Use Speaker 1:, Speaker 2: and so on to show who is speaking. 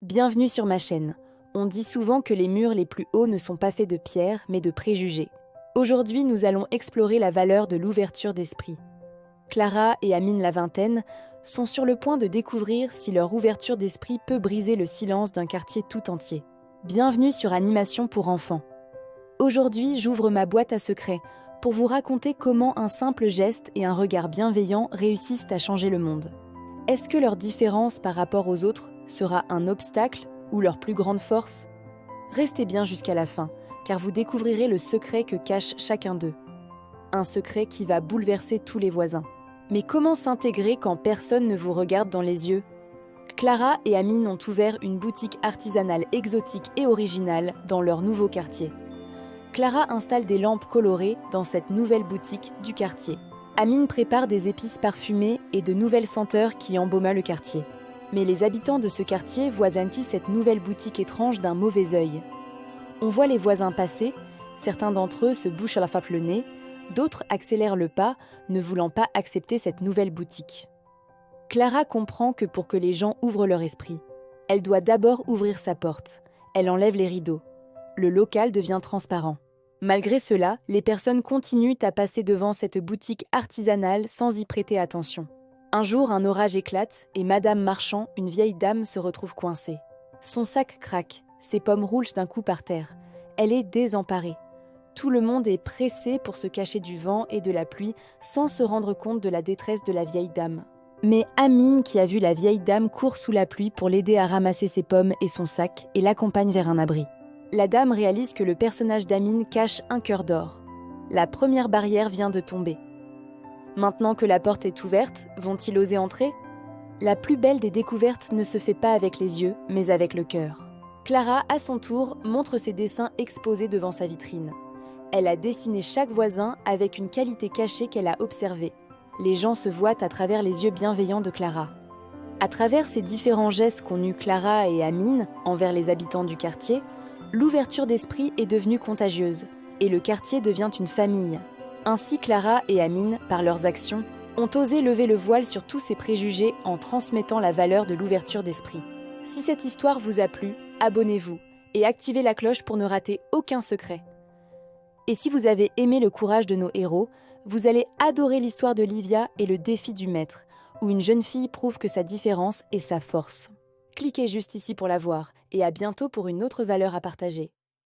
Speaker 1: Bienvenue sur ma chaîne. On dit souvent que les murs les plus hauts ne sont pas faits de pierre, mais de préjugés. Aujourd'hui, nous allons explorer la valeur de l'ouverture d'esprit. Clara et Amine la vingtaine sont sur le point de découvrir si leur ouverture d'esprit peut briser le silence d'un quartier tout entier. Bienvenue sur Animation pour enfants. Aujourd'hui, j'ouvre ma boîte à secrets pour vous raconter comment un simple geste et un regard bienveillant réussissent à changer le monde. Est-ce que leur différence par rapport aux autres sera un obstacle ou leur plus grande force? Restez bien jusqu'à la fin, car vous découvrirez le secret que cache chacun d'eux. Un secret qui va bouleverser tous les voisins. Mais comment s'intégrer quand personne ne vous regarde dans les yeux? Clara et Amine ont ouvert une boutique artisanale exotique et originale dans leur nouveau quartier. Clara installe des lampes colorées dans cette nouvelle boutique du quartier. Amine prépare des épices parfumées et de nouvelles senteurs qui embaument le quartier. Mais les habitants de ce quartier voisinent-ils cette nouvelle boutique étrange d'un mauvais œil? On voit les voisins passer, certains d'entre eux se bouchent à la fois le nez, d'autres accélèrent le pas, ne voulant pas accepter cette nouvelle boutique. Clara comprend que pour que les gens ouvrent leur esprit, elle doit d'abord ouvrir sa porte. Elle enlève les rideaux. Le local devient transparent. Malgré cela, les personnes continuent à passer devant cette boutique artisanale sans y prêter attention. Un jour, un orage éclate et Madame Marchand, une vieille dame, se retrouve coincée. Son sac craque, ses pommes roulent d'un coup par terre. Elle est désemparée. Tout le monde est pressé pour se cacher du vent et de la pluie sans se rendre compte de la détresse de la vieille dame. Mais Amine, qui a vu la vieille dame, court sous la pluie pour l'aider à ramasser ses pommes et son sac et l'accompagne vers un abri. La dame réalise que le personnage d'Amine cache un cœur d'or. La première barrière vient de tomber. Maintenant que la porte est ouverte, vont-ils oser entrer? La plus belle des découvertes ne se fait pas avec les yeux, mais avec le cœur. Clara, à son tour, montre ses dessins exposés devant sa vitrine. Elle a dessiné chaque voisin avec une qualité cachée qu'elle a observée. Les gens se voient à travers les yeux bienveillants de Clara. À travers ces différents gestes qu'ont eus Clara et Amine envers les habitants du quartier, l'ouverture d'esprit est devenue contagieuse et le quartier devient une famille. Ainsi, Clara et Amine, par leurs actions, ont osé lever le voile sur tous ces préjugés en transmettant la valeur de l'ouverture d'esprit. Si cette histoire vous a plu, abonnez-vous et activez la cloche pour ne rater aucun secret. Et si vous avez aimé le courage de nos héros, vous allez adorer l'histoire de Livia et le défi du maître, où une jeune fille prouve que sa différence est sa force. Cliquez juste ici pour la voir et à bientôt pour une autre valeur à partager.